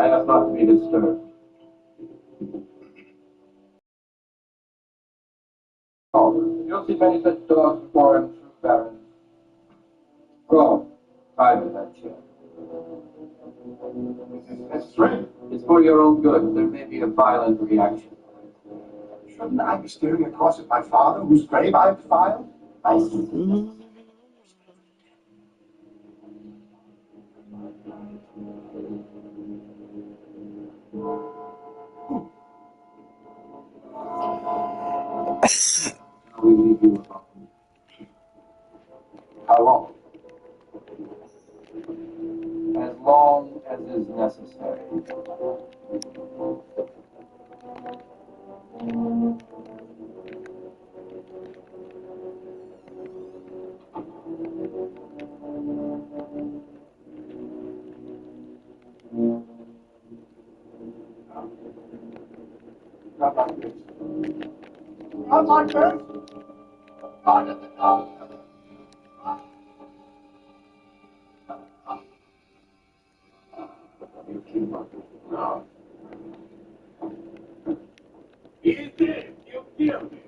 I ask not to be disturbed. Oh, you'll see many such dogs before him, true barons. Go, try with that chair. That's right. It's for your own good. There may be a violent reaction. Shouldn't I be staring across at my father, whose grave I have defiled? I see. We leave you alone. How long? As long as is necessary. Not like this. Not like this. Not at the top. You keep up. No. He's dead. You killed him.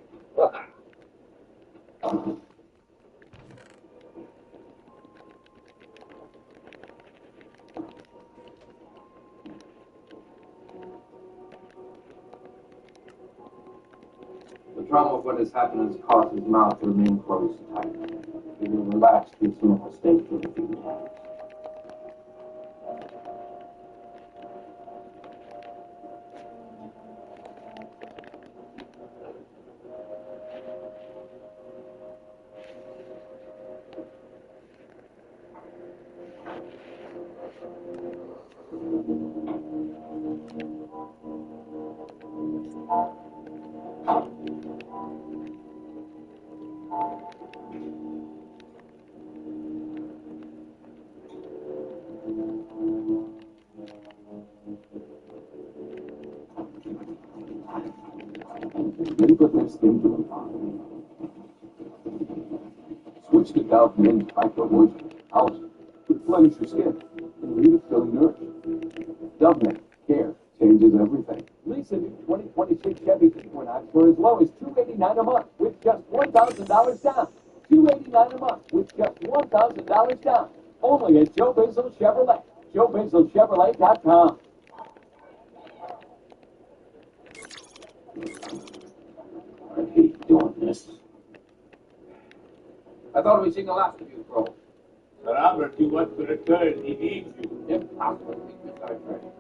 The trauma of what has happened has caused his mouth to remain closed tight. He will relax to its normal state for a few minutes. Then put this into the pot. Switch to Dove Mint Micro Moisture House. Replenish your skin and leave it feeling nourished. Dove Mint Care changes everything. Lease a new 2026 Chevy Equinox for as low as $289 a month with just $1,000 down. $289 a month with just $1,000 down. Only at Joe Basil Chevrolet. JoeBasilChevrolet.com. I hate doing this. I thought we'd seen the last of you, Crow. Robert, you want to return. He needs you. Impossible, Mr. Attorney.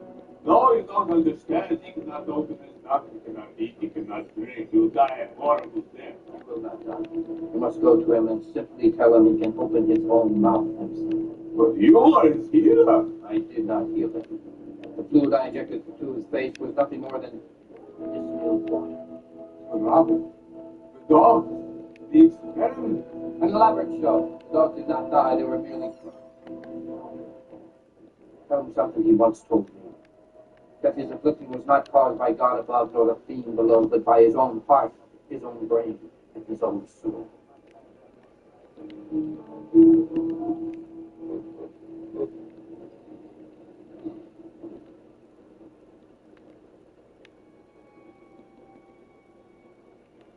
No, you don't understand. He cannot open his mouth. He cannot eat. He cannot drink. You'll die a horrible death. He will not die. You must go to him and simply tell him he can open his own mouth himself. But you are his healer. I did not heal him. The fluid I injected into his face was nothing more than distilled water. But Robert, the dogs, the experiment. An elaborate show. The dogs did not die. They were merely cloned. Tell him something he once told me. That his affliction was not caused by God above nor the fiend below, but by his own heart, his own brain, and his own soul.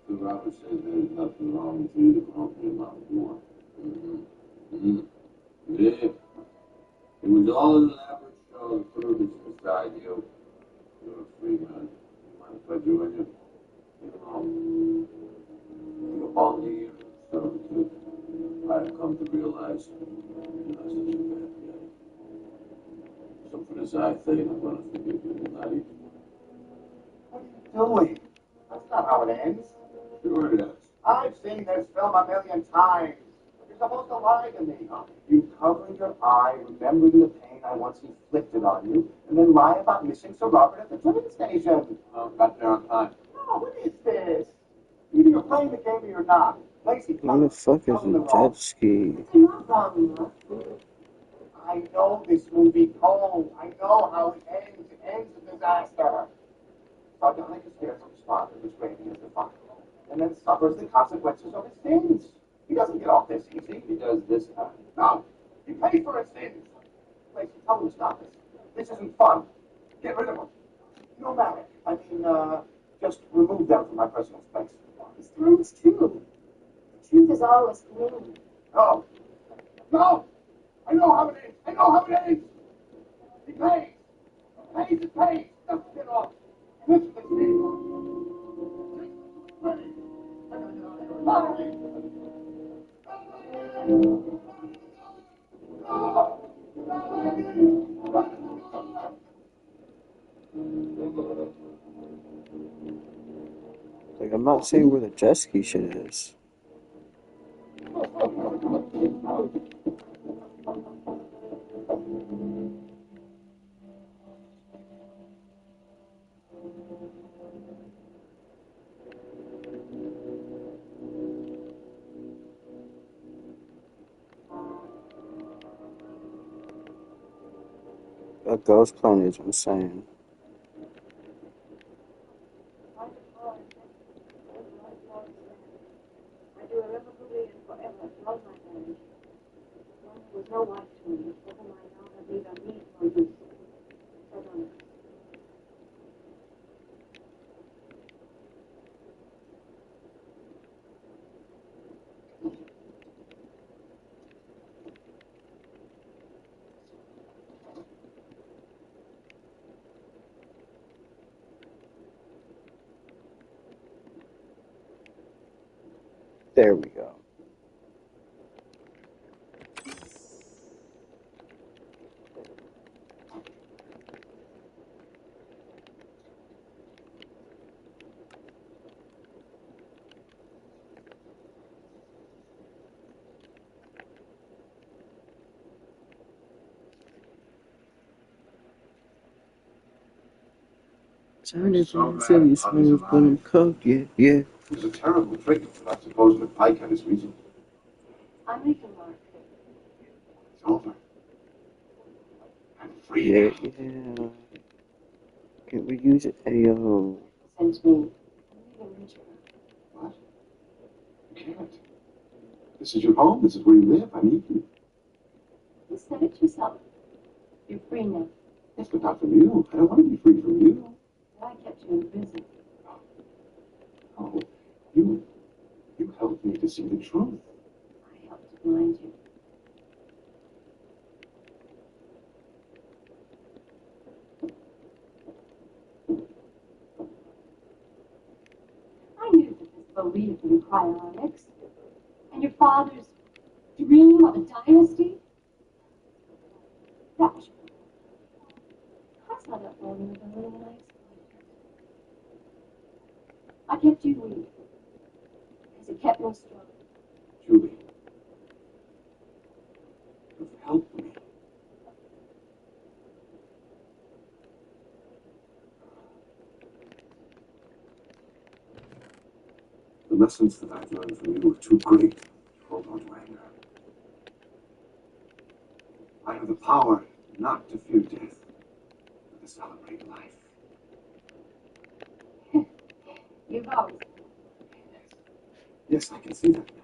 The Robert says there's nothing wrong with you to open your mouth more. Yeah. It was all an elaborate show to prove it's beside you. You're a free man. Mind if I join you? You're only servitude. I've come to realize you're not such a bad guy. So for this I thing, I'm gonna forgive you tonight. What are you doing? That's not how it ends. Sure it is. I've seen this film a million times. You're supposed to lie to me. You cover your eye, remembering the pain I once inflicted on you, and then lie about missing Sir Robert at the train station. Got there on time. Oh, what is this? Either you're playing the game or you're not. Lacey, What the fuck is a jet ski? I know this movie cold. I know how it ends. It ends in disaster. Sardonic is scared from spot and is raging as the fire, and then suffers the consequences of his sins. He doesn't get off this easy. He does this time. No, he pays for his sins. Lacey, tell him to stop this. This isn't fun. Get rid of them. No matter. I mean, just remove them from my personal space. This time it's true. The truth is always green. No. No! I know how it is. I know how it is. He pays. It pays. Just get off. Listen to me. Ready. I gotta get out of here. Bye. Like, I'm not seeing where the jet ski shit is. That ghost planet is insane. I do irrevocably and forever love my marriage. One who was no wife to me, for whom I now have neither need nor use. Veronica. There we go. Tiny from Philly, smooth, but I'm cooked, yeah. It was a terrible trick, but I suppose that Pike had his reason. I'm making Mark. It's over. I'm free. Yeah, yeah. Can't we use it? Ayo. Sent me. I'm leaving Richard. What? You can't. This is your home. This is where you live. I need you. You said it yourself. You're free now. Yes, but not from you. I don't want to be free from you. But I kept you in prison. Oh, you helped me to see the truth. I helped to blind you. I knew that this belief in cryonics and your father's dream of a dynasty, that was your I saw that vulnerability and I exploited it. I kept you weak because it kept me strong. Julie, you've helped me. The lessons that I've learned from you are too great to hold on to anger. I have the power not to fear death, but to celebrate life. You've always Yes, I can see that now.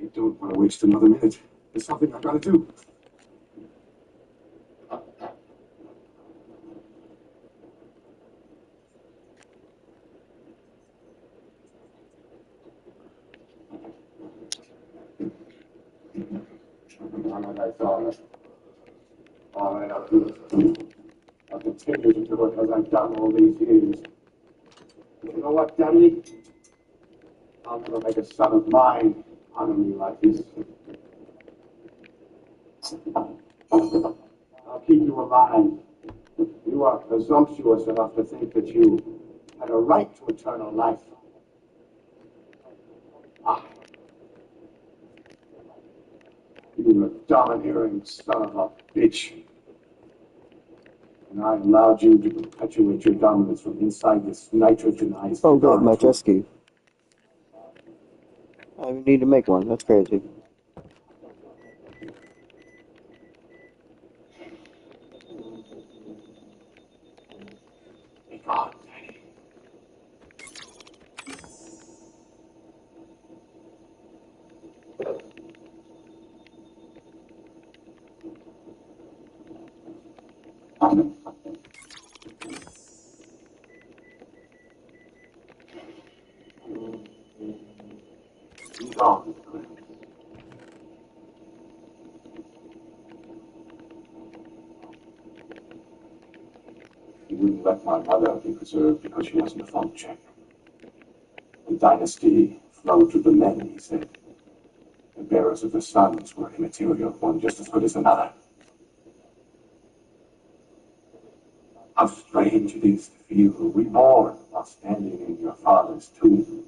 I don't want to waste another minute. There's something I've got to do. All right, I'll do it. I'll continue to do it as I've done all these years. You know what, Daddy? I'll never make a son of mine honor me like this. I'll keep you alive. You are presumptuous enough to think that you had a right to eternal life. Ah. You a domineering son of a bitch. And I allowed you to perpetuate your dominance from inside this nitrogenized Oh, good, my jet laboratory. ski. I even need to make one. That's crazy. Be gone, Daddy. He's on. He wouldn't let my mother be preserved because she wasn't a function. The dynasty flowed through the men, he said. The bearers of the sons were immaterial, one just as good as another. How strange it is to feel reborn while standing in your father's tomb.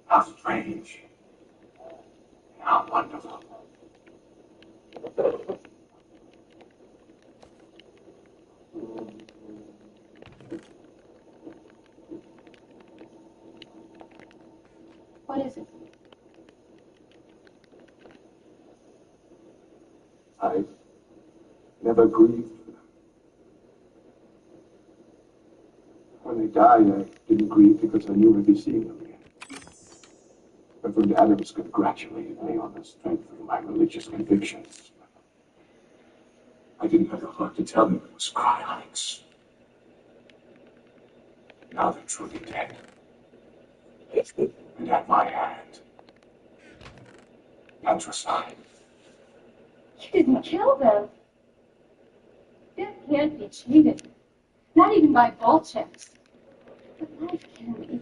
How strange. How wonderful. What is it? I've never grieved for them. When they died, I didn't grieve because I knew I'd be seeing them again. Reverend Adams congratulated me on the strength of my religious convictions. I didn't have the heart to tell them it was cryonics. Now they're truly dead. And at my hand. Patricide. You didn't kill them. Death can't be cheated. Not even by Volcheks. But life can be.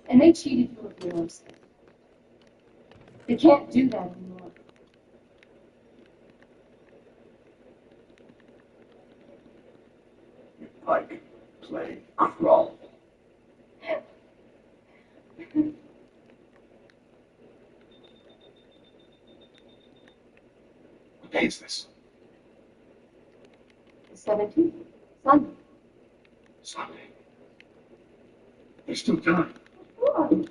And they cheated you of yours. They can't do that anymore. Like play crawl. What day is this? The 17th. Sunday. Sunday. There's still time. What?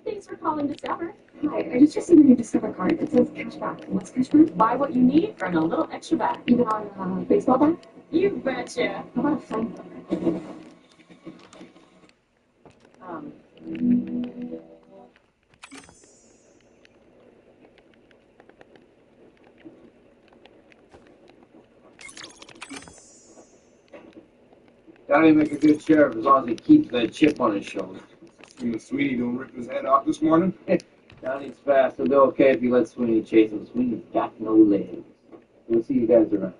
Thanks for calling Discover. Hi, I just received a new Discover card. It says cashback. What's cashback? Buy what you need for a little extra back. Even on baseball bat? You betcha. How about a fine? Donnie make a good sheriff as long as he keeps that chip on his shoulder. Sweeney don't rip his head off this morning? Donnie's fast, he'll be okay if you let Sweeney chase him. Sweeney's got no legs. We'll see you guys around.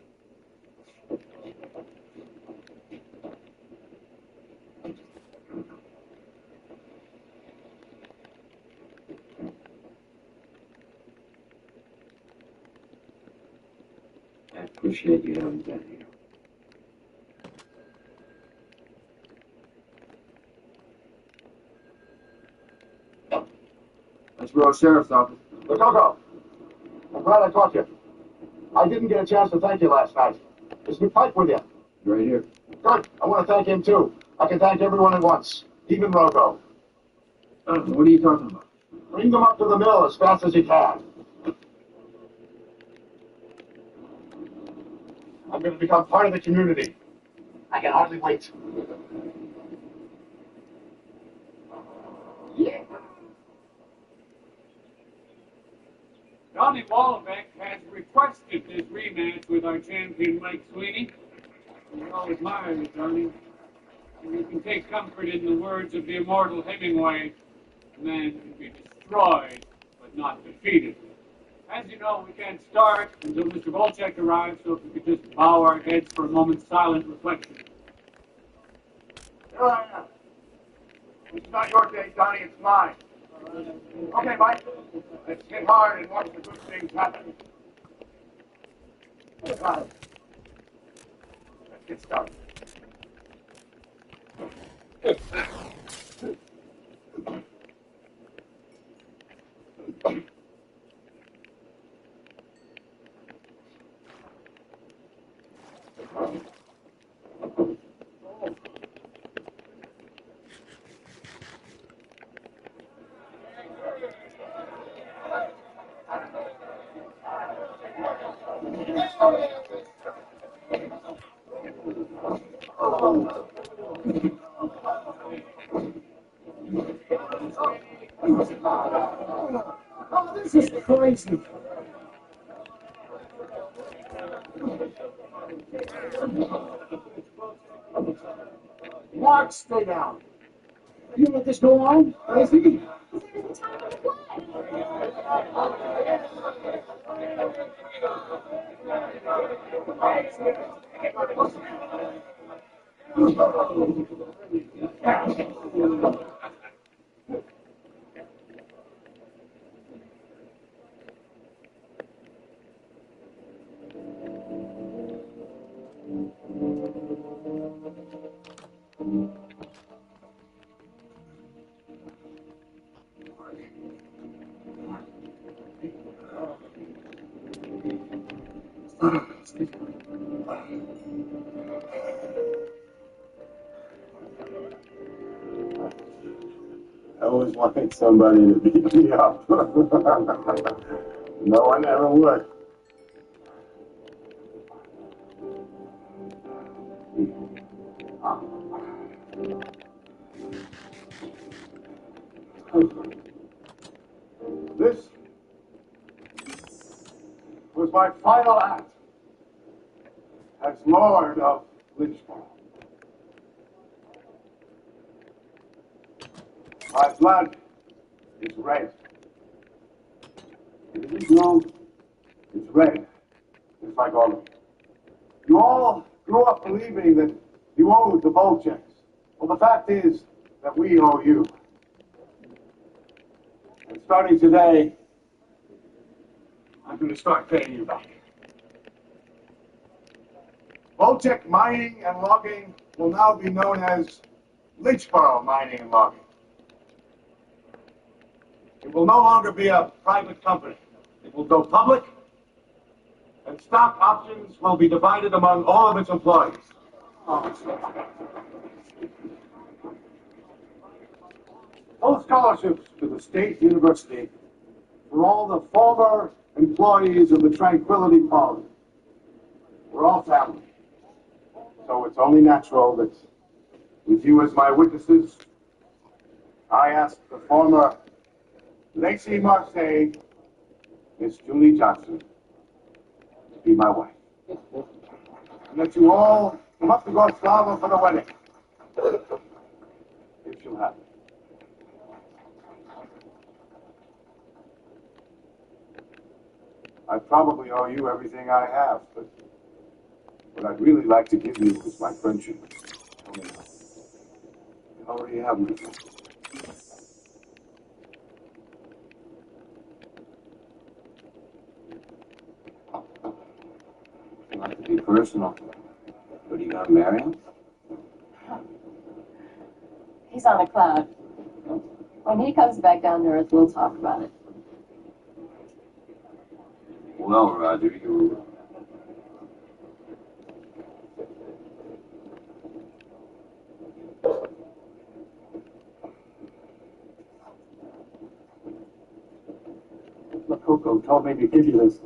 I appreciate you having been here. Let's roll sheriff's office. Coco, I'm glad I caught you. I didn't get a chance to thank you last night. Is McPike with you? Right here. Good. I want to thank him too. I can thank everyone at once, even Rogo. What are you talking about? Bring them up to the mill as fast as you can. I'm going to become part of the community. I can hardly wait. Yeah. Johnny Wallbeck has requested this rematch with our champion Mike Sweeney. We all admire you, Johnny. And you can take comfort in the words of the immortal Hemingway, man can be destroyed, but not defeated. As you know, we can't start until Mr. Volchek arrives, so if we could just bow our heads for a moment's silent reflection. Here I am. It's not your day, Donnie, it's mine. Okay, Mike. Let's hit hard and watch the good things happen. Let's get started. This is crazy. Mark, stay down. You let this go on? Is he? There's the time of the flag. I always wanted somebody to beat me up. No one ever would. This was my final act as Lord of Lynchburg. My blood is red. It is blue, it's red. It's like all of you. You all grew up believing that you owed the Bolsheviks. Well, the fact is that we owe you. And starting today, I'm going to start paying you back. Bolchek Mining and Logging will now be known as Lynchborough Mining and Logging. It will no longer be a private company. It will go public, and stock options will be divided among all of its employees. Full scholarships to the State University for all the former employees of the Tranquility Pond. We're all family. So it's only natural that, with you as my witnesses, I ask the former Lacey Marseille, Miss Julie Johnson, to be my wife. And that you all come up to Goslava for the wedding. If you'll have it. I probably owe you everything I have, but what I'd really like to give you is my friendship. You already have me. Not to be personal, but you gonna marry him? He's on a cloud. When he comes back down to earth, we'll talk about it. Well, Roger, you... Makoko told me to give you this.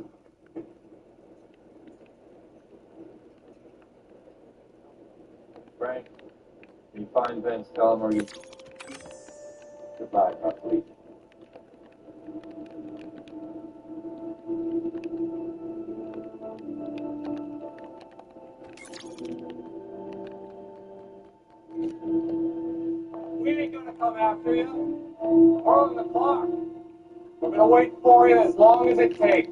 Frank, when you find Vince, tell him or you... Goodbye, please. We ain't gonna come after you. We're on the clock. We're gonna wait for you as long as it takes.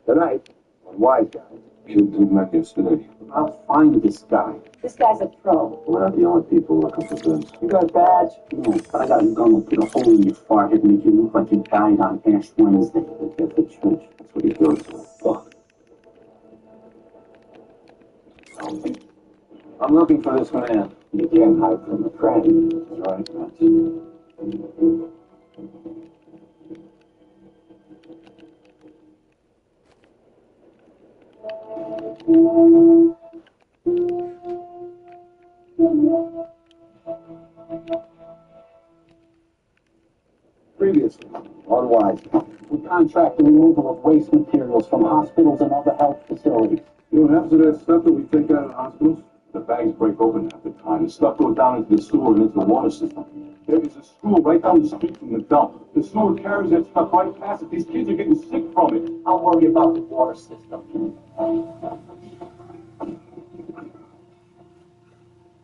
Tonight, on Wise Guys. Killed 2 men yesterday. I'll find this guy. This guy's a pro. We're not the only people looking for things. You got a badge? No, but I got a gun that put a hole in your forehead and make you look like you died on Ash Wednesday. The Catholic Church. That's what he goes for. Fuck. I'm looking for this man. You can't hide from a friend. That's right, Vince. Previously, on Wise Guys, we contract the removal of waste materials from hospitals and other health facilities. You know what happens to that stuff that we take out of hospitals? The bags break open half the time. The stuff goes down into the sewer and into the water system. There is a school right down the street from the dump. The sewer carries that stuff right past it. These kids are getting sick from it. I'll worry about the water system.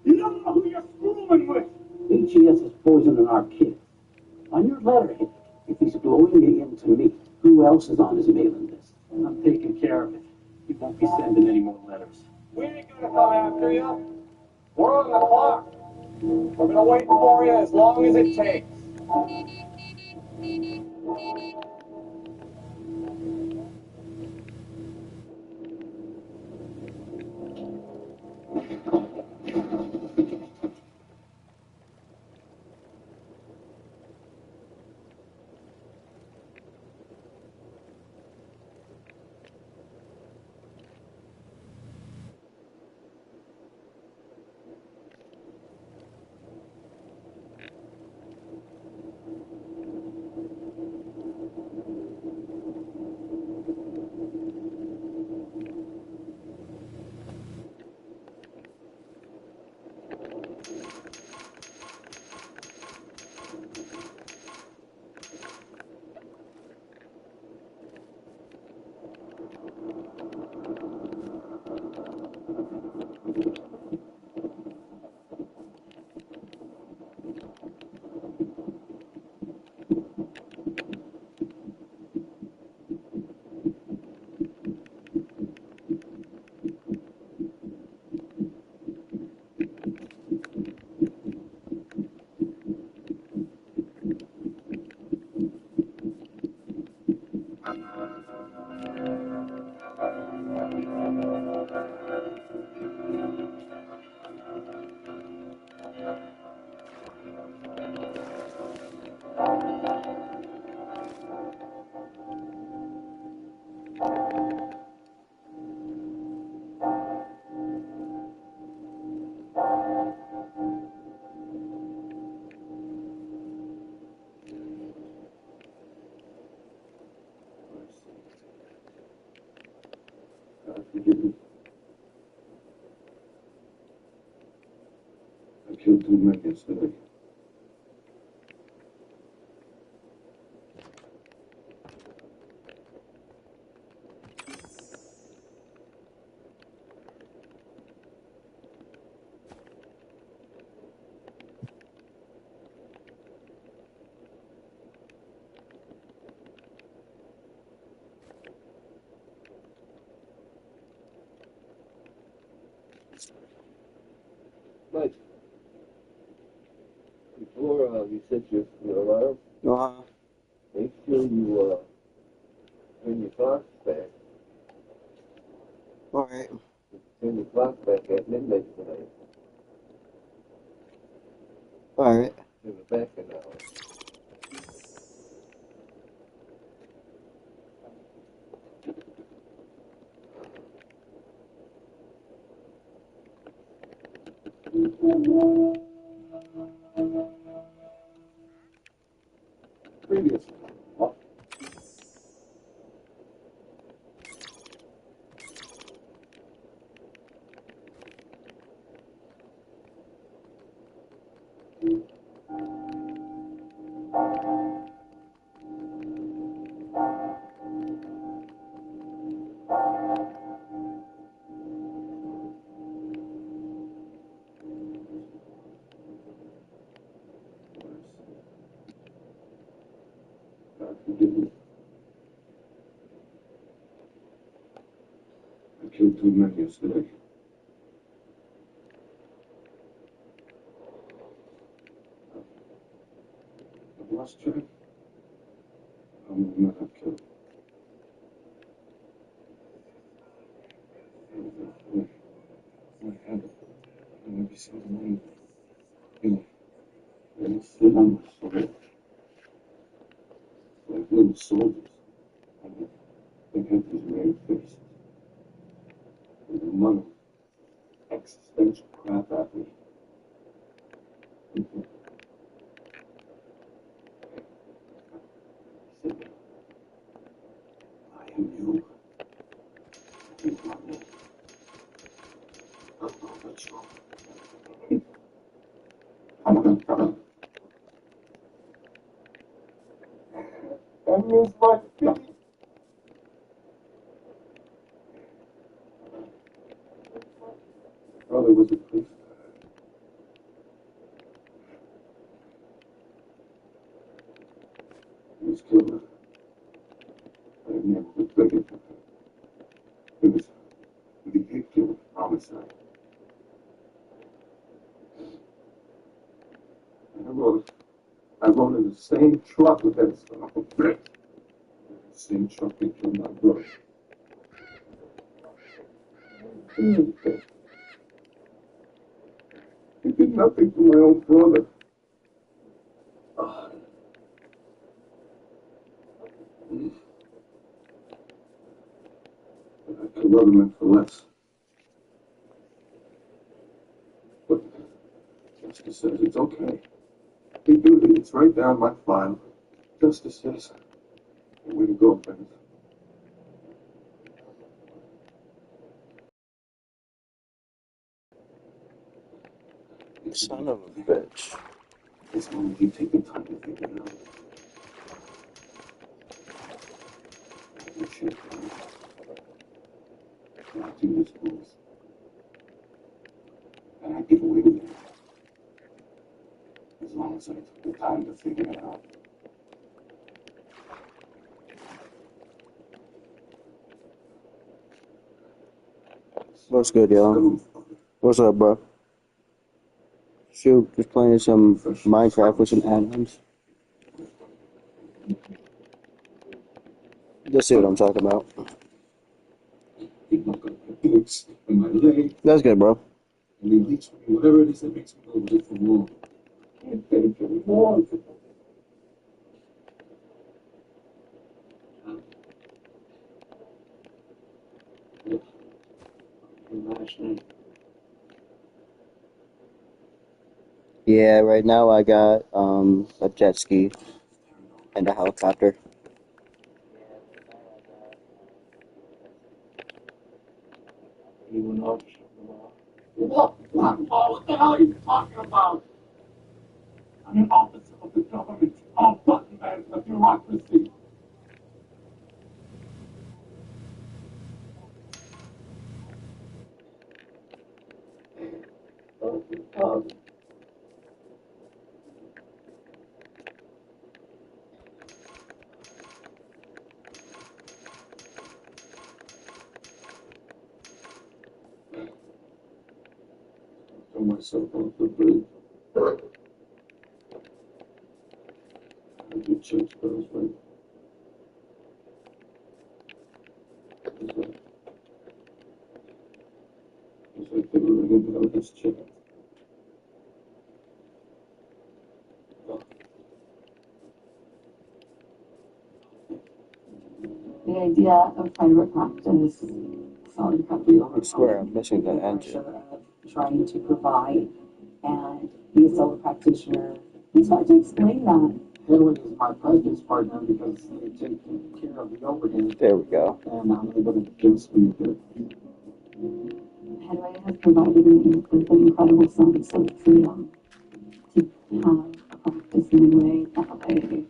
You don't know who you're fooling with. HES is poisoning our kids. On your letterhead, if he's blowing it into me, who else is on his mailing list? I'm taking care of it. He won't be sending any more letters. We ain't gonna come after you. We're on the clock. We're gonna wait for you as long as it takes. God forgive me. I killed 2 men yesterday. Mike, before you set your alarm, make sure you turn your clock back. Alright. Turn your clock back at midnight tonight. Alright. Turn it back an hour. Previously. God forgive me. I killed too many yesterday. I've lost track. How many men I've killed. I had it. And every single one. You know, they sit on my soul. Like little soldiers. And they had these red faces. And the money. Existential crap at me. Said, I am you. You are me. I'm not let you. That means my feet. Brother was a priest. He was killed. I never regretted it. It was vehicular homicide. I rode in the same truck with that son of a bitch. The same truck that killed my brother. He did nothing to my own brother. I could love him for less. But justice says it's okay. It's right down my file. Justice says, way to go, friends. Son of a bitch. As long as you take the time to figure it out. You should. I do this rules. And I get away with it. As long as I took the time to figure it out. What's good, y'all? What's up, bro? Shoot, just playing some Minecraft with some animals. Just see what I'm talking about. That's good, bro. And he leads me, whatever it is that makes me go a little more. Can't take it more. Yeah, right now I got a jet ski and a helicopter. What the hell are you talking about? I'm an officer of the government. All fucking man is a bureaucracy. Throw myself off the bridge. I did church bells, right? It's like they were ringing about this chicken. The idea of private practice sounds incredibly I swear I'm missing the engine. trying to provide and be a solo practitioner. It's hard to explain that. Henry is my practice partner because they take care of the overhead, There we go. and I'm able to just be there. Henry has provided me with an incredible sense of freedom to have a practice in the way that I want to live.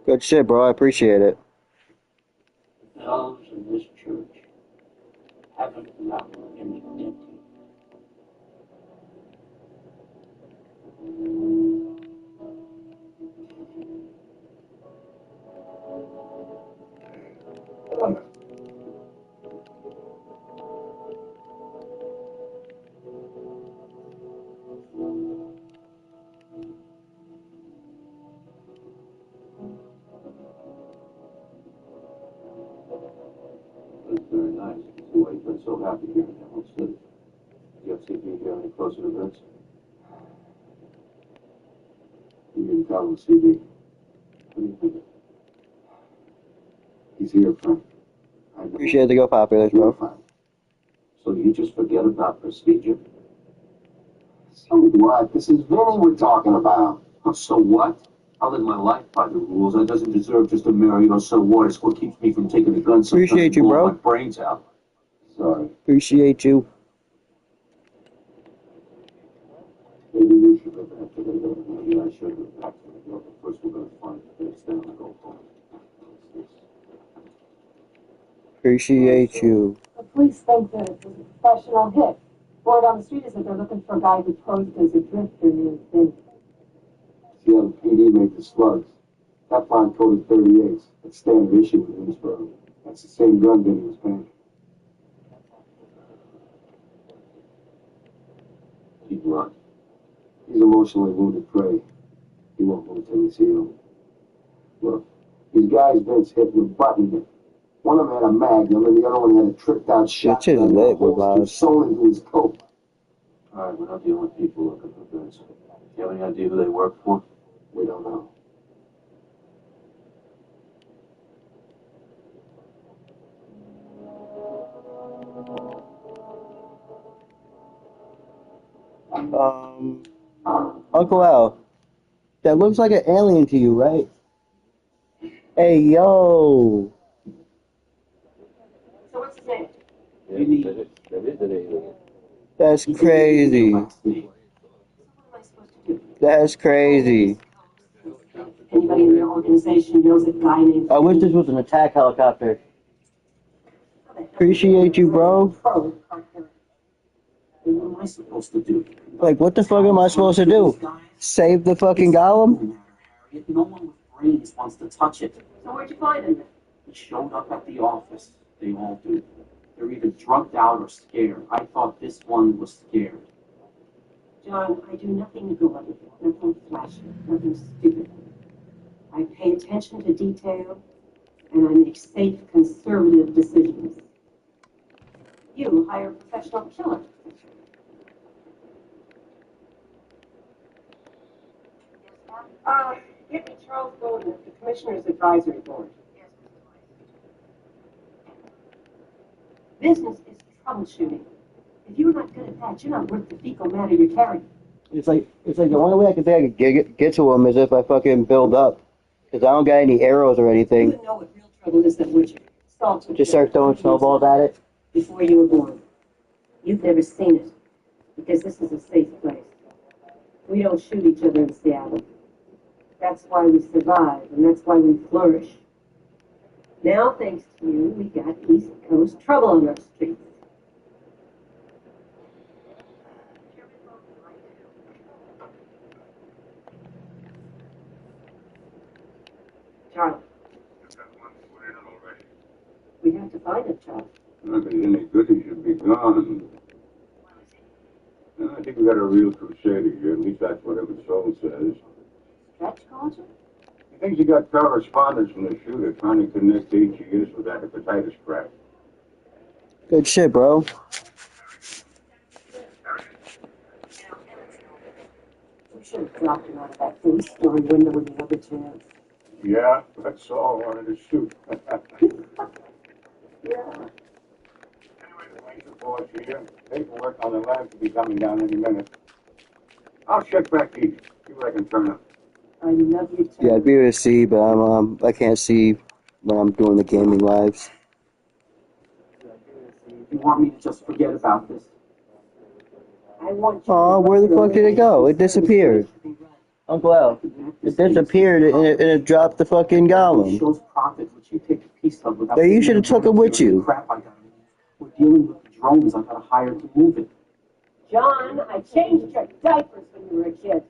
Good shit, bro. I appreciate it. Those in this church haven't allowed any empty. always been so happy here in Emerald City. You ever see me here any closer to Vince? You can tell him, CD. What do you think? He's here, Frank. I know. Appreciate the go popular, bro. Fine. So you just forget about procedure? So what? This is Vinny we're talking about. Oh, so what? I live my life by the rules. I doesn't deserve just a marry or so what. It's what keeps me from taking a gun sometimes. Appreciate you, and bro. blowing my brains out. Sorry. Appreciate you. Maybe you should go back to the building. Maybe I should go back to the building. First we're going to find this, then I'll go home. Appreciate you. The police think that it was a professional hit. Word on the street is that they're looking for a guy who posed as a drifter near Vinny. See how the PD made the slugs. Teflon coated 38s. That's standard issue with Winsboro. That's the same gun Vinny was paying. Keep luck. He's emotionally wounded prey. He won't move till he's healed. Look, these guys Vince hit were buttoned it. One of them had a magnum and the other one had a tricked out shotgun. shit's lit with us. Sewn into his coat. Alright, we're not dealing with people looking for Vince. Do you have any idea who they work for? We don't know. Uncle Al, that looks like an alien to you, right? Hey, yo. So what's his name? That is an alien. That's crazy. So what am I supposed to do? That's crazy. Anybody in your organization knows a guy named... I wish this was an attack helicopter. Appreciate you, bro. What am I supposed to do? Like, what the fuck am I supposed to do? Save the fucking golem? No one with brains wants to touch it. So where'd you find him? He showed up at the office. They all do. They're either drugged out or scared. I thought this one was scared. John, I do nothing gaudy, nothing flashy, nothing stupid. I pay attention to detail, and I make safe, conservative decisions. You hire a professional killer. Get me Charles Golden of the Commissioner's Advisory Board. Business is troubleshooting. If you're not good at that, you're not worth the fecal matter you're carrying. It's like the only way I can think I could get to him is if I fucking build up. Because I don't got any arrows or You anything. would know what real trouble is, then, would you? Salt would Just start throwing snowballs at it. before you were born. You've never seen it, because this is a safe place. We don't shoot each other in Seattle. That's why we survive, and that's why we flourish. Now, thanks to you, we got East Coast trouble on our streets. Charlie. We have to find him, Charlie. Not that he's any good, he should be gone. I think we got a real crusader here, at least that's what every soul says. Stretch culture? He thinks he got correspondence from the shooter trying to connect HES with that hepatitis crap. Good shit, bro. We should have dropped him out of that three-story window with the other chance. Yeah, that's all I wanted to shoot. Yeah. Anyway, the range report's here. Paperwork on the lab should be coming down any minute. I'll check back east, see what I can turn up. I love you, too. Yeah, I'd be able to see, but I can't see when I'm doing the gaming lives. You want me to just forget about this? I want you Aw, where the fuck did it go? It disappeared. Uncle Al, it disappeared and it dropped the fucking golem. Shows profit, which you take a piece of without. Then you should have took it with you. Crap, I got. We're dealing with the drones. I got hired to move it. John, I changed your diapers when you were a kid.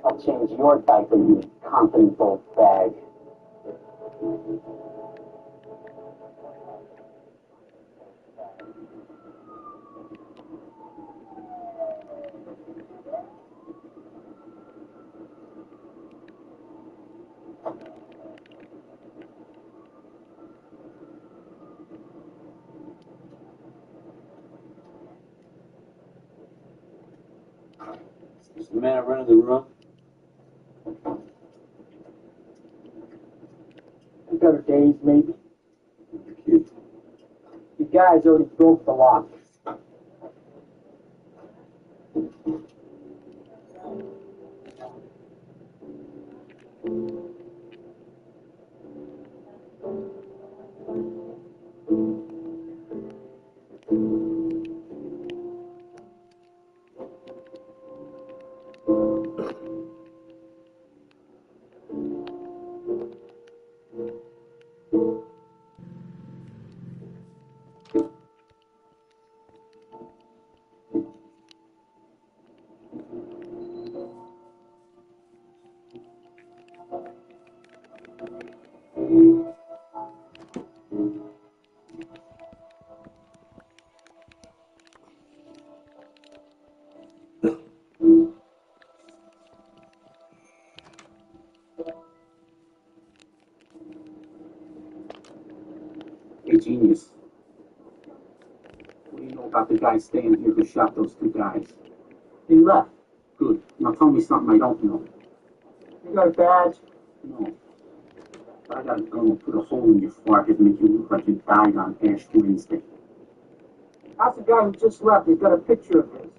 I'll change your diaper, you confident old bag. Is the man running the room? Better days, maybe. The kid. The guy's already broke the lock. Hey, genius. What do you know about the guy staying here who shot those two guys? He left. Good. Now tell me something I don't know. You got a badge? No. But I got a gun will put a hole in your forehead and make you look like you died on Ash Wednesday. That's the guy who just left. He's got a picture of his.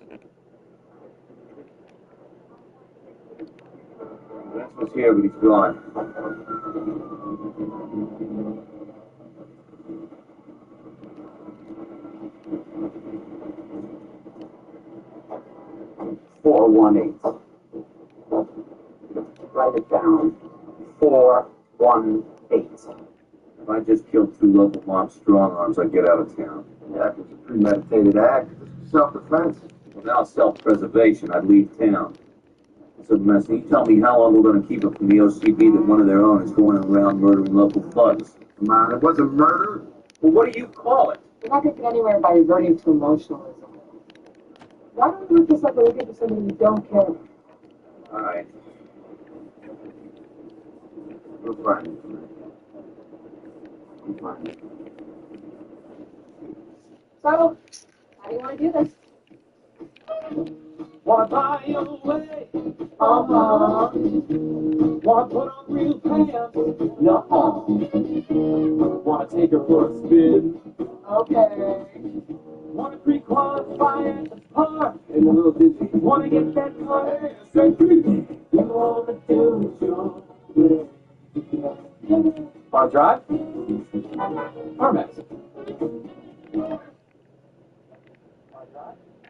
That's what's here, but he's gone. Write it down. 418. If I just killed two local mob strong arms, I'd get out of town. Yeah, it's a premeditated act. It's self-defense. Without self-preservation, I'd leave town. So, Master, you tell me how long we're going to keep it from the OCB that one of their own is going around murdering local thugs. Come on, it wasn't murder. Well, what do you call it? You're not going to get anywhere by reverting to emotionalism. Why don't we look this up and look into somebody you don't care about? All right. We'll find it tonight. We'll find it. So, how do you want to do this? Wanna buy your way? Uh-huh. Wanna put on real pants? No. Wanna take her for a spin? Okay. Wanna pre-qualify at the park? And a little dizzy. Wanna get that car ASAP? You wanna do it your way? Bar drive? Hermes.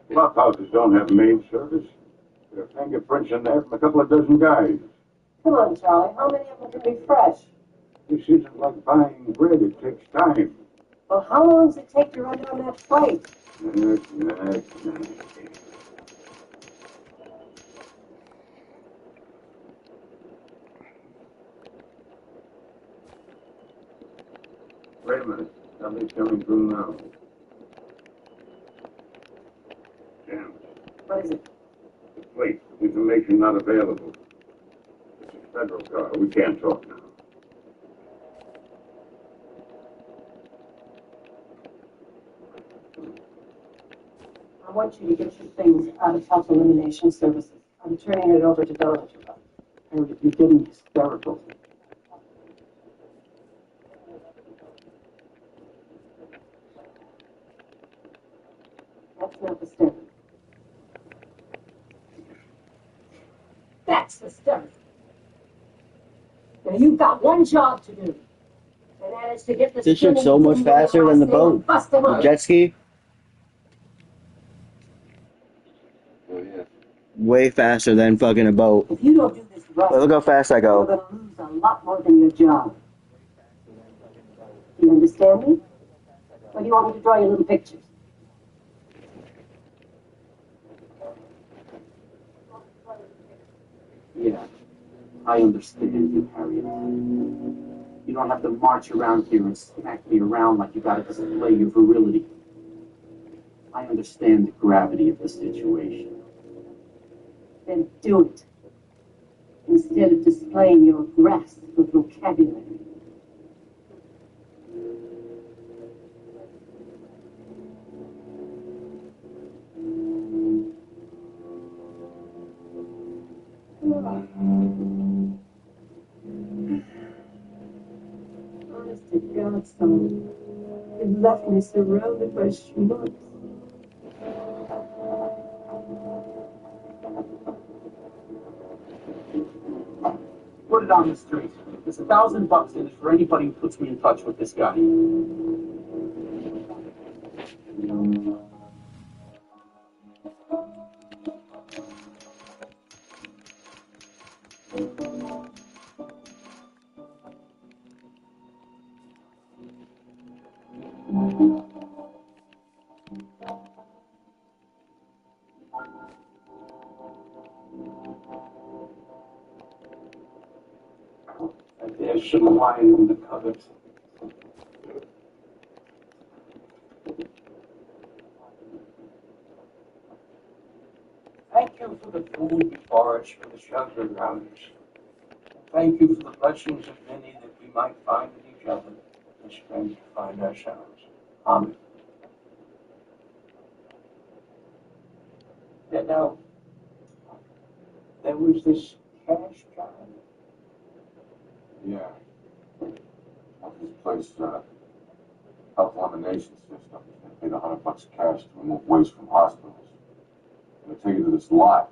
Rough houses don't have maid service. There are fingerprints in there from a couple of dozen guys. Come on, Charlie. How many of them can be fresh? This isn't like buying bread. It takes time. Well, how long does it take to run down that plate? Next. Wait a minute. Somebody's coming through now. Jim, What is it? wait. Information not available. It's a federal car. We can't talk now. I want you to get your things out of Health Elimination Services. I'm turning it over to Doris. You're getting hysterical. That's not the step. That's the step. Now you've got one job to do. And that is to get this. This shit's so much faster than the boat. The jet ski. Oh, yeah. Way faster than fucking a boat. If you don't do this right, Look how fast I you're go. going to lose a lot more than your job. Do you understand me? Or do you want me to draw you little pictures? Yeah, I understand you, Harriet. You don't have to march around here and smack me around like you gotta display your virility. I understand the gravity of the situation. Then do it. Instead of displaying your grasp of vocabulary. God, son. You left me surrounded by schmucks. Put it on the street. There's $1,000 in it for anybody who puts me in touch with this guy. There's some wine in the cupboard. Thank you for the food before us, for the shelter around us. Thank you for the blessings of many that we might find in each other, the strength to find ourselves. Amen. Yeah, now, there was this cash job. Yeah. At this place, health elimination system. They paid $100 cash to remove waste from hospitals. They take it to this lot,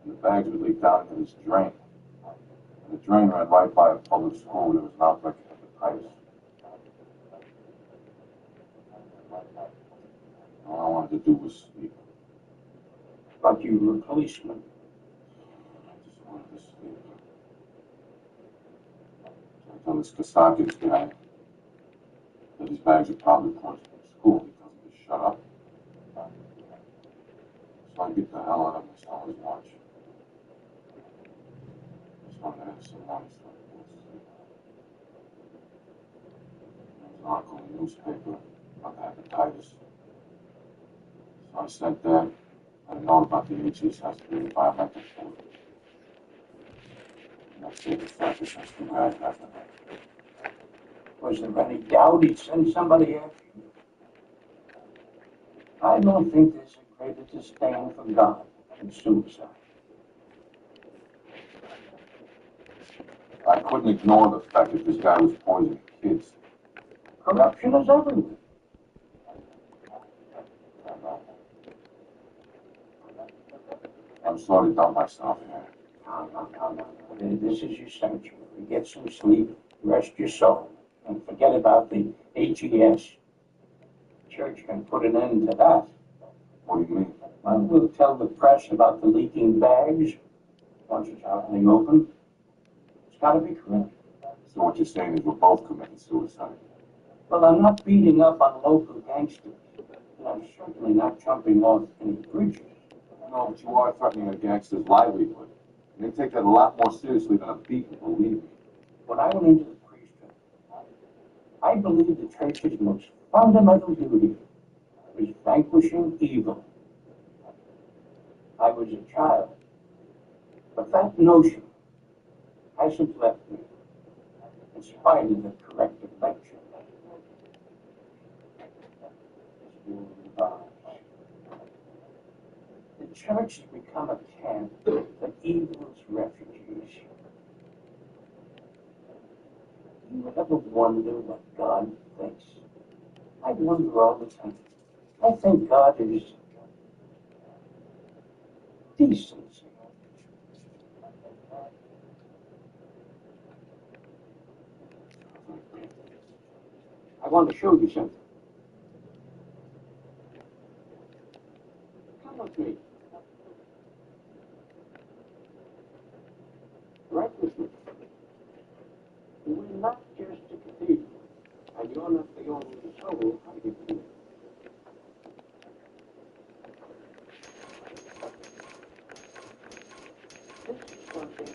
and the bags would leak down into this drain. And the drain ran right by a public school where there was an outbreak of hepatitis. All I wanted to do was sleep. But you were a policeman. I just wanted to sleep. So I told this Kosakis guy that his bags are probably poisoned in school. He tells me to shut up. So I get the hell out of my son's watch. Just wanted to have some money so I could sleep. There was an article in the newspaper about the hepatitis. So I sent that. I know about the HS has to be environmental food. And that's it. It's like this has too bad after that. Was there any doubt he'd send somebody after you? I don't think there's a greater disdain for God than suicide. I couldn't ignore the fact that this guy was poisoning kids. Corruption is everywhere. I'm sorry to dump myself here. No. This is your sanctuary. Get some sleep, rest your soul, and forget about the HES. Church can put an end to that. What do you mean? Well, we'll tell the press about the leaking bags once it's out in the open. It's got to be correct. So what you're saying is we're both committing suicide. Well, I'm not beating up on local gangsters, and I'm certainly not jumping off any bridges. No, but you are threatening a gangster's livelihood. And they take that a lot more seriously than a beating, believe me. When I went into the priesthood, I believed the church's most fundamental duty was vanquishing evil. I was a child, but that notion hasn't left me, in spite of the corrective lecture. The church has become a camp for evil's refugees. You ever wonder what God thinks? I wonder all the time. I think God is decency. I want to show you something. Come with me. Right with me. We're not just a cathedral, and you're not the only soul hiding here. This is something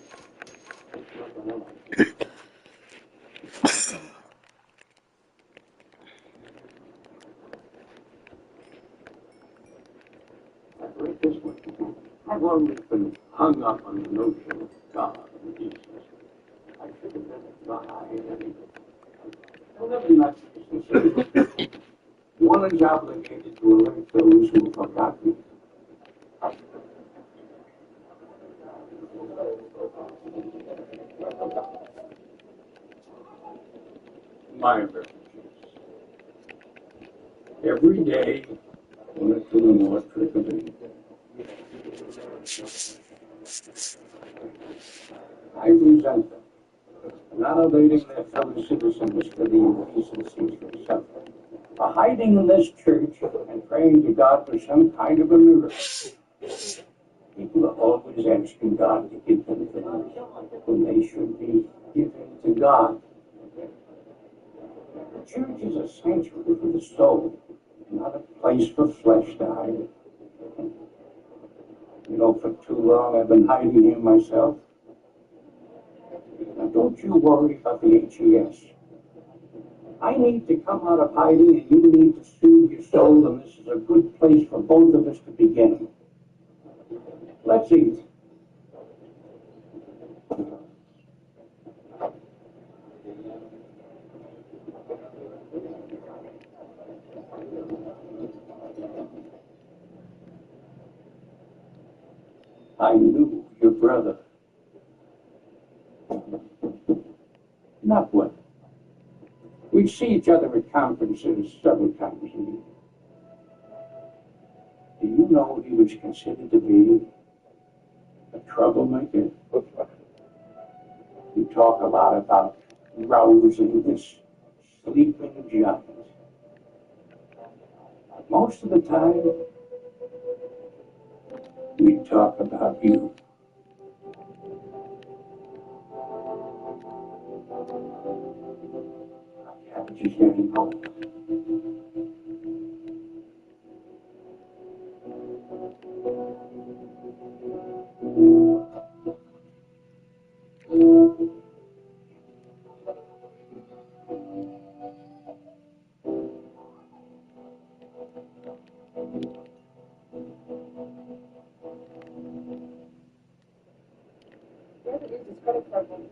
that you're going to like. I've read this one. I've always been hung up on the notion of God and Jesus. I should have been a guy and everything. I'll never not say. One is obligated to elect those who forgot me. my refugees. Every day, when it's to the north Tripoli, I resent them for not evading their fellow citizens for the indecencies they suffer, for hiding in this church and praying to God for some kind of a miracle. People are always asking God to give them things when they should be giving to God. The church is a sanctuary for the soul, not a place for flesh to hide. You know, for too long I've been hiding here myself. Now don't you worry about the HES. I need to come out of hiding and you need to soothe your soul, and this is a good place for both of us to begin. Let's eat. I knew your brother. Not what? We see each other at conferences several times a year. Do you know he was considered to be a troublemaker? You talk a lot about rousing this sleeping giant. Most of the time, we talk about you. Haven't you getting home? Where did his credit card go to?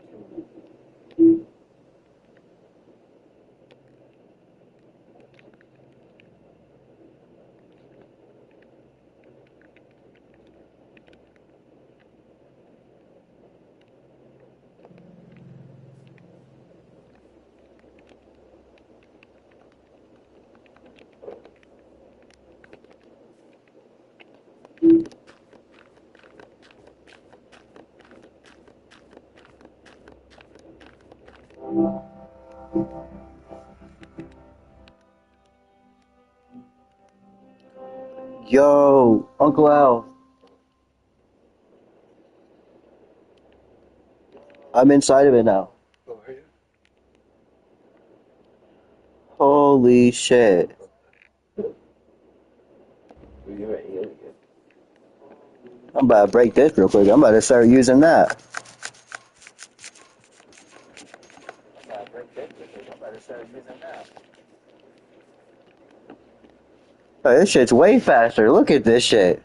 Yo, Uncle Al. I'm inside of it now. Oh, are you? Holy shit. You're an alien. I'm about to break this real quick. I'm about to start using that. Oh, this shit's way faster. Look at this shit.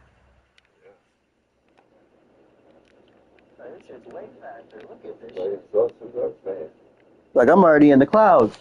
Like I'm already in the clouds.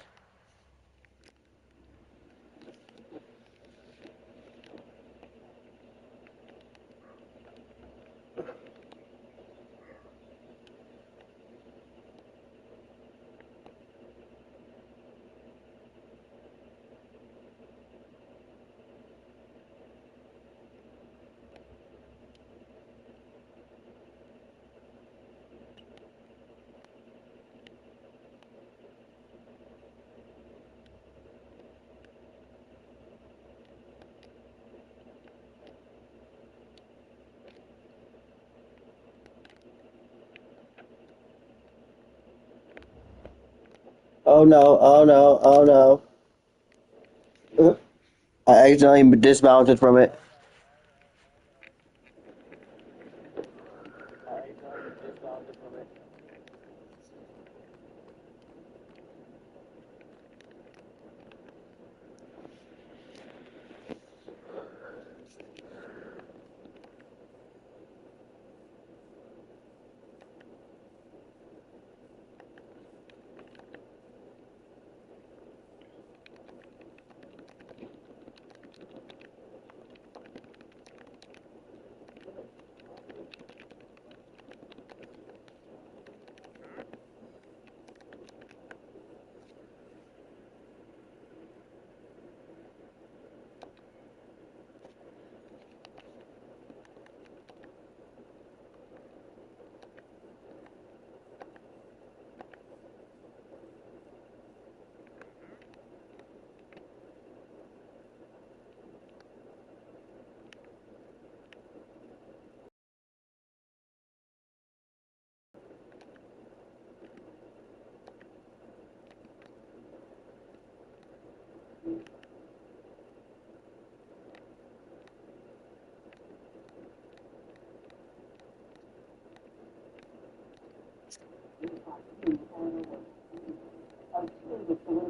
Oh no, oh no, oh no. I accidentally dismounted from it.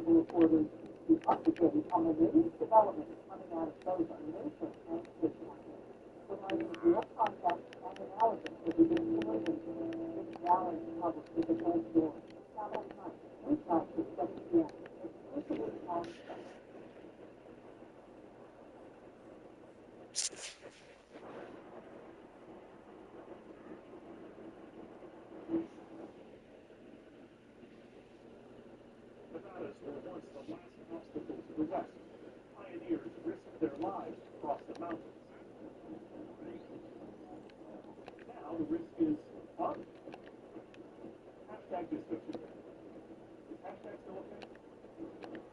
newspaper reporters who updated on the latest developments coming out of both our nation and state market, providing direct contact and analysis of the information which Valley published with the full story. Saturday night, weeknight at 7 p.m. Exclusively on Nevadas were once the last obstacle to the west. Pioneers risked their lives to cross the mountains. Now the risk is up. Hashtag discussion. Is hashtag still okay?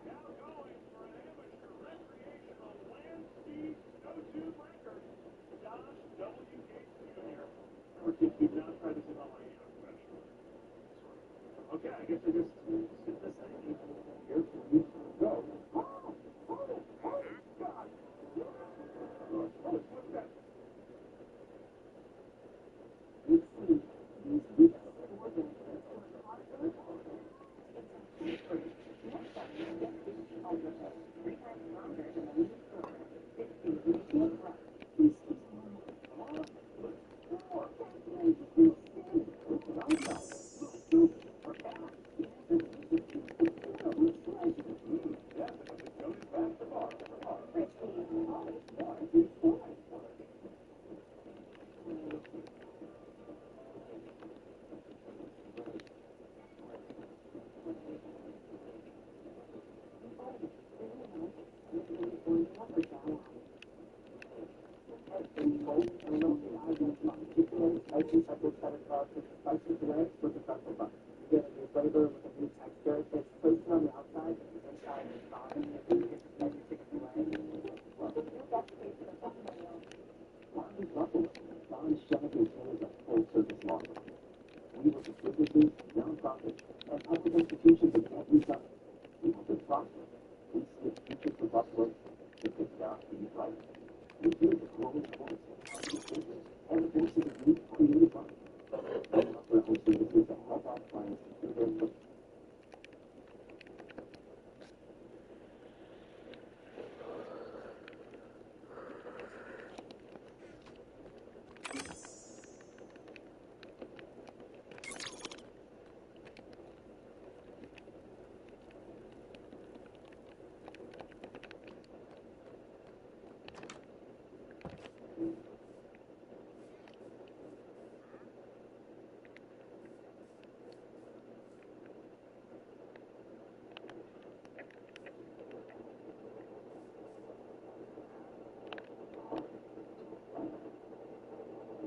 Now going for an amateur recreational land speed no-tube record, Josh W. Gates Jr. Remember, kids, do not try this in LA professional. Okay, I guess I just sit this thing. Here we go.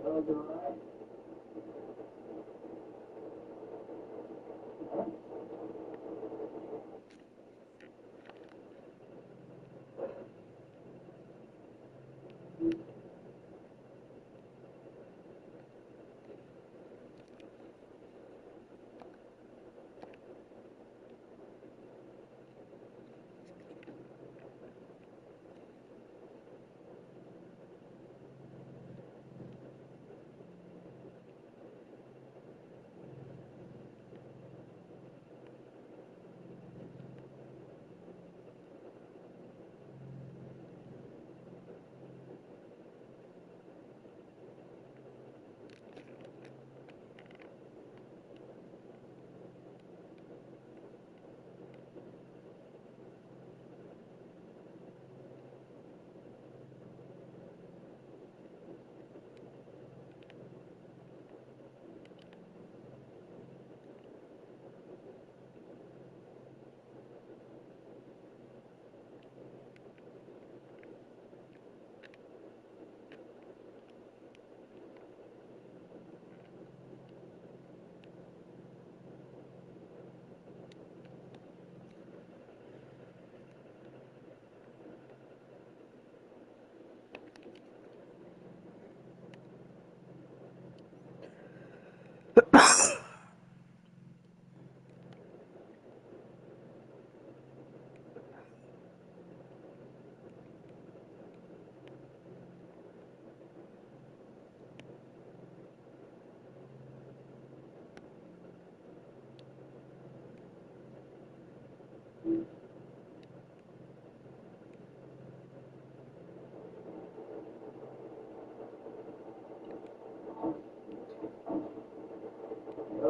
Oh, God. What's that?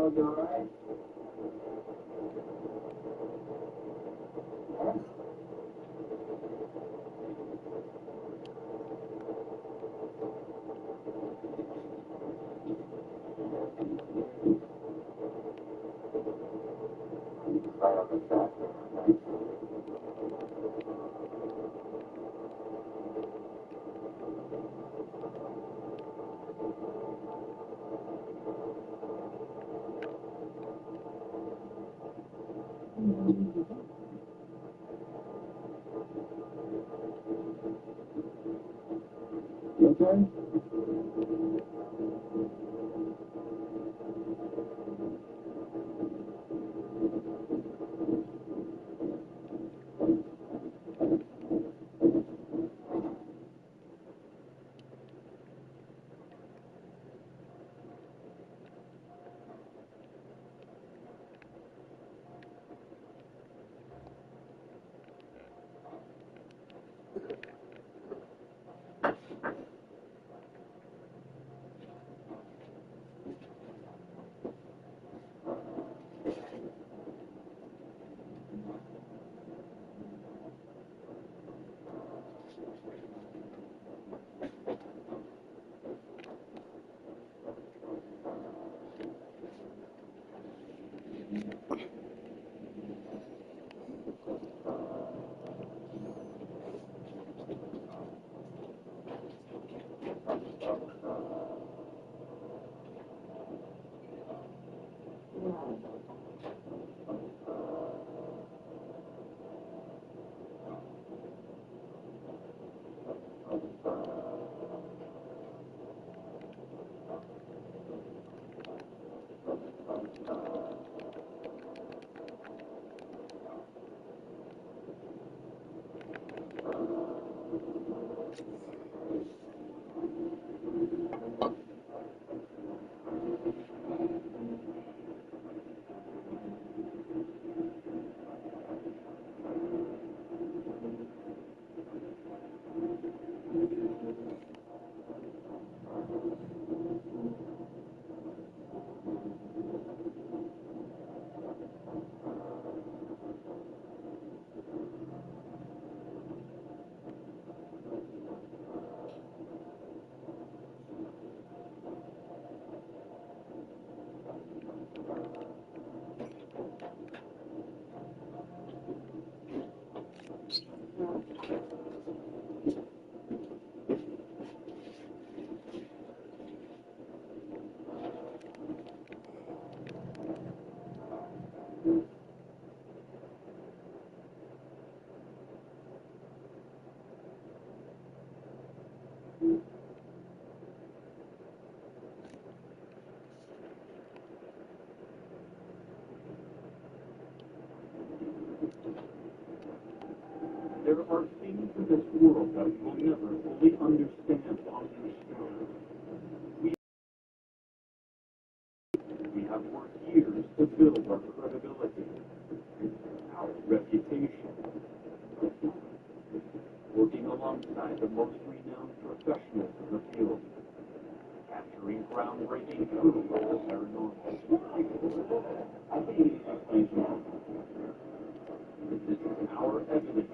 dog all right? Yes. Right on the track. You okay? There are things in this world that we will never fully understand on this show. We have worked years to build our credibility, our reputation, working alongside the most renowned professionals in the field, capturing groundbreaking true paranormal. I think it's this is our evidence,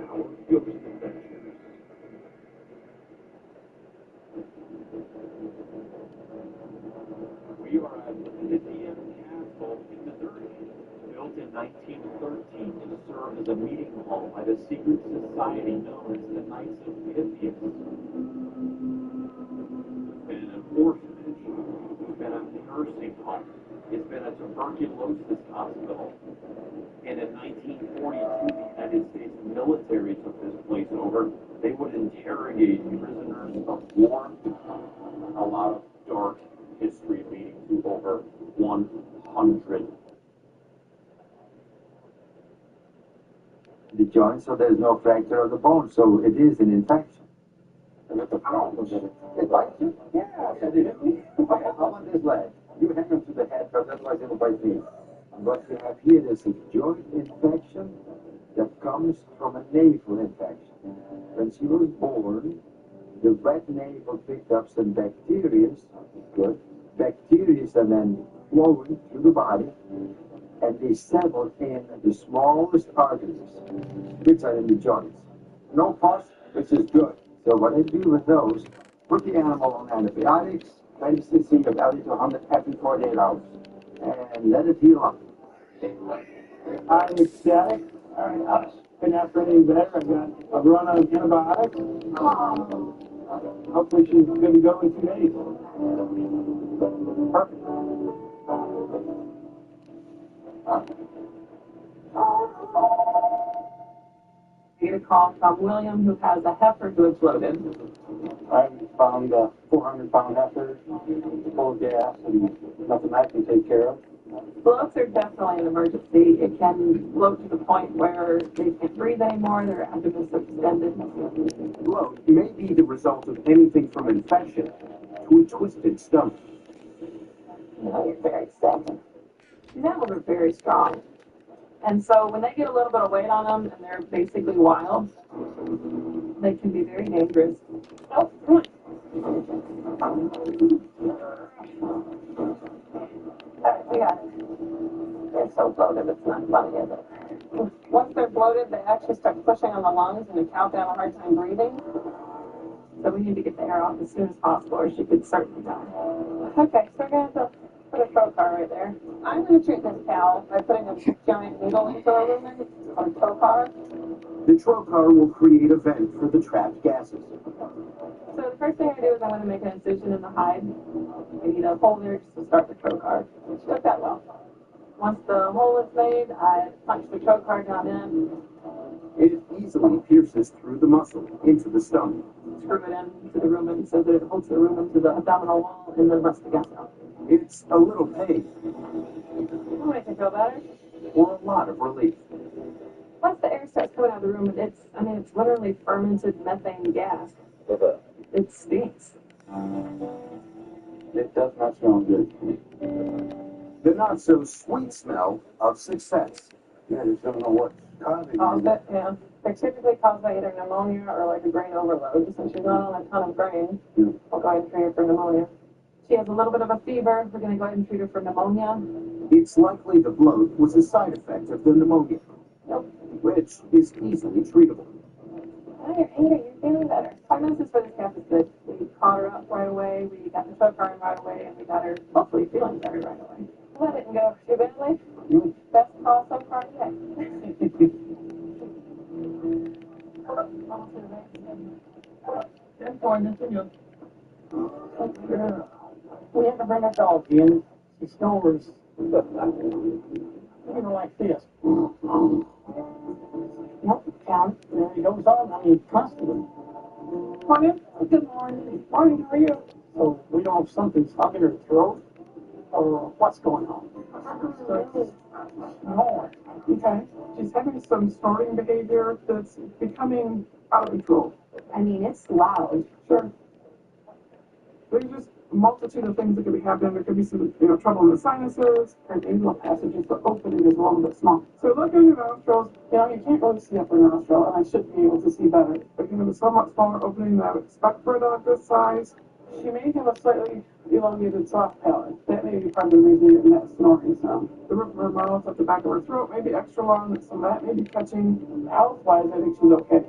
our ghost adventures. We are at Lithium Castle in Missouri, built in 1913 to serve as a meeting hall by the secret society known as the Knights of Pythias. It's been an orphanage, it's been a nursing home, it's been a tuberculosis hospital. And in 1942, the United States military took this place over. They would interrogate prisoners of war. A lot of dark history leading to over 100. The joint, so there's no fracture of the bone, so it is an infection. And at the problem that it bites you? Yeah, it hit me. Okay, how about this leg? You hang him to the head, because otherwise it'll bite me. What you have here is a joint infection that comes from a navel infection. When she was born, the wet navel picked up some bacteria, good, bacteria, and then flowing through the body and they settle in the smallest arteries, which are in the joints. No pus, which is good. So what I do with those, put the animal on antibiotics, 20 cc of L to 100 every 48 hours, and let it heal up. I'm ecstatic. Couldn't ask for anything better. I've got a run on antibiotics. Hopefully she's good to go in 2 days. Perfect. Get a call from William, who has a heifer who exploded. I found a 400-pound heifer full of gas and nothing I can take care of. Bloats are definitely an emergency. It can bloat to the point where they can't breathe anymore, their abdomen's extended. Bloat may be the result of anything from infection to a twisted stomach. You're very excited. These animals are very strong. And so when they get a little bit of weight on them and they're basically wild, they can be very dangerous. Oh, come on. Alright, we got it. They're so bloated, it's not funny, is it? Once they're bloated, they actually start pushing on the lungs and the cow can have a hard time breathing. So we need to get the air off as soon as possible or she could certainly die. Okay, so we're going to put a trocar right there. I'm going to treat this cow by putting a giant needle into her lumen, or trocar. The trocar will create a vent for the trapped gases. So the first thing I do is I'm going to make an incision in the hide. I need a hole there just to start the trocar. Which took that well. Once the hole is made, I punch the trocar down in. It easily pierces through the muscle into the stomach. Screw it into the rumen so that it holds the rumen to the abdominal wall and then lets the gas out. It's a little pain. It'll make it feel better. Or a lot of relief. Once the air starts coming out of the room, it's literally fermented methane gas. It stinks. It does not smell good. The not so sweet smell of success. Yeah, just don't know what's causing But, yeah, they're typically caused by either pneumonia or like a grain overload. Since she's not on a ton of grain, we'll go ahead and treat her for pneumonia. She has a little bit of a fever. We're going to go ahead and treat her for pneumonia. It's likely the bloat was a side effect of the pneumonia, which is easily treatable. Oh, you're angry. You're feeling better. Prognosis for this calf is good. We caught her up right away. We got the trocar in right away, and we got her hopefully feeling better right away. Well, that didn't go too badly. Best call so far today. We had to bring a dog in. She snores. Like this. Yep, count. There he goes on. I mean, constantly. Morning. Good morning. Morning, how are you? So we don't have something stuck in her throat? Or what's going on? No. Okay. She's having some snorting behavior that's becoming out of control. I mean, it's loud. Sure. There's just a multitude of things that could be happening. There could be some, trouble in the sinuses. Her nasal passages, the opening is a little bit small. So look at your nostrils. You can't really see up her nostril, and I should be able to see better. But a somewhat smaller opening than I would expect for a dog this size. She may have a slightly elongated soft palate. That may be part of the reason you're getting that snoring sound. The roof of her mouth, up the back of her throat, may be extra long. Some of that may be catching. Health-wise, I think she's okay.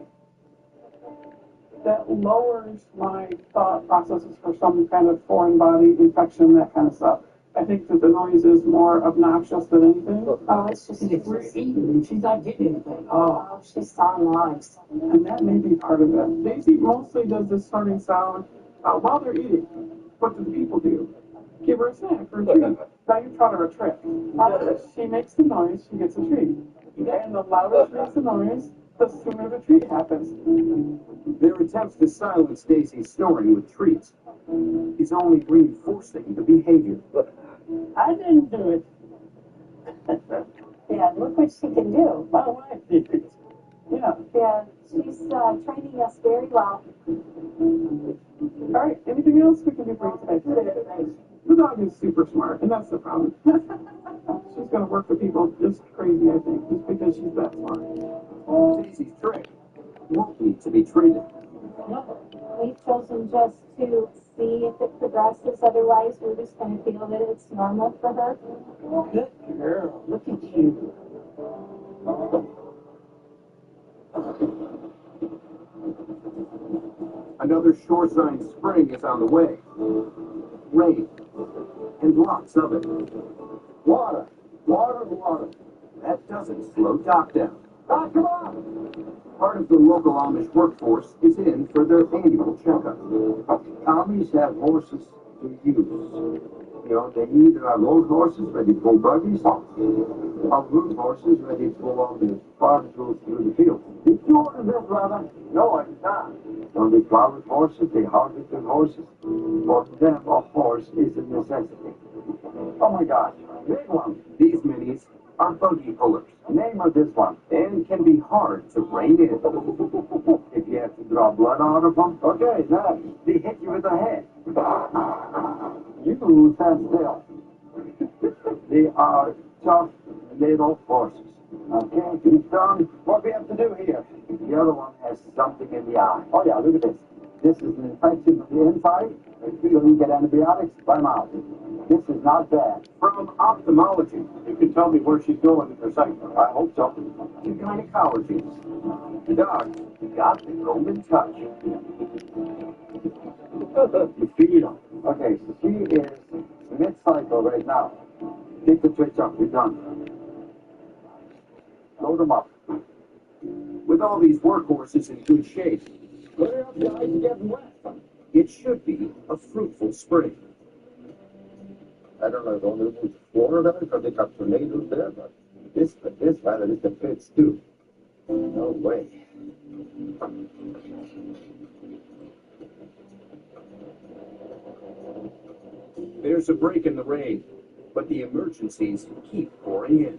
That lowers my thought processes for some kind of foreign body infection, that kind of stuff. I think that the noise is more obnoxious than anything. Oh, it's just We're eating and she's not getting anything. Oh, she's sawing logs. And that may be part of it. Daisy mostly does this snorting sound while they're eating. What do the people do? Give her a snack or a treat. Now you taught her a trick. She makes the noise, she gets a treat. And the louder she makes the noise, the sooner the treat happens. Their attempts to silence Daisy's snoring with treats is only reinforcing the behavior. I didn't do it. Yeah, look what she can do. My wife did it. Yeah. Yeah, she's training us very well. All right, anything else we can do for you today? The dog is super smart, and that's the problem. She's going to work with people just crazy, I think, just because she's that smart. Daisy's trick won't need to be treated. We've chosen just to see if it progresses. Otherwise, we're just going to feel that it's normal for her. Good girl. Look at you. Another shoreside spring is on the way. Rain, and lots of it. Water, water, water. That doesn't slow Doc down. Doc, come on! Part of the local Amish workforce is in for their annual checkup. Amish have horses to use. You know, they either have old horses ready to pull buggies, or good horses ready to pull on the farm tools through the field. Did you order this, brother? No, I did not. On the flowered horses, the harvested horses, for them a horse is a necessity. Oh my gosh, big one. These minis are buggy pullers. Name of this one. And can be hard to rein in. If you have to draw blood out of them, okay, nice. They hit you with the head. You stand still. They are tough little horses. Okay, he's done. What we have to do here? The other one has something in the eye. Oh yeah, look at this. This is an infection of the inside. If you don't get antibiotics, by mouth. This is not bad. From ophthalmology, You can tell me where she's going in her sight. I hope so. to gynecology, the dog got the golden touch. You feed them. Okay, so she is mid-cycle right now. Take the twitch up. You're done. Load them up. With all these workhorses in good shape, Put her up, guys. You're getting wet. it should be a fruitful spring. I don't know if only move to Florida because they got tornadoes there, but this weather is the fits too. No way. There's a break in the rain, but the emergencies keep pouring in.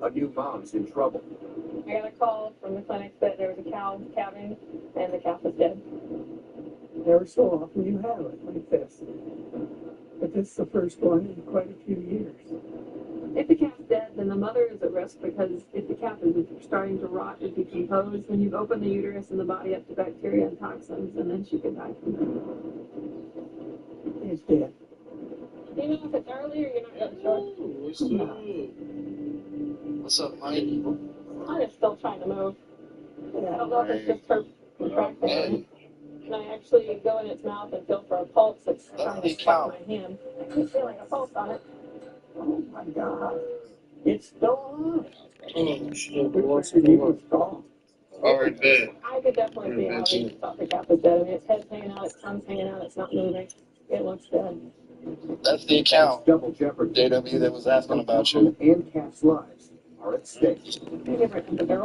A new mom's in trouble. I got a call from the clinic that there was a cow calving and the calf was dead. Every so often you have it like this. But this is the first one in quite a few years. If the calf's dead, then the mother is at risk because if the calf is starting to rot and decompose, then you've opened the uterus and the body up to bacteria and toxins, and then she could die from that. He's dead. Do you know if it's early or you're not really sure? What's up, Mike? I'm just still trying to move. I don't know if it's just her contracting. And I actually go in its mouth and feel for a pulse that's trying to spike my hand. I keep feeling a pulse on it. Oh my God. It's still on. Oh, shit. What's it even called? Alright, bet. I could definitely see how they thought the calf was dead. I mean, its head's hanging out, its tongue's hanging out, it's not moving. It looks dead. That's the account. Double jeopardy. JW that was asking about you. And calf's lives are at stake. Different, but they're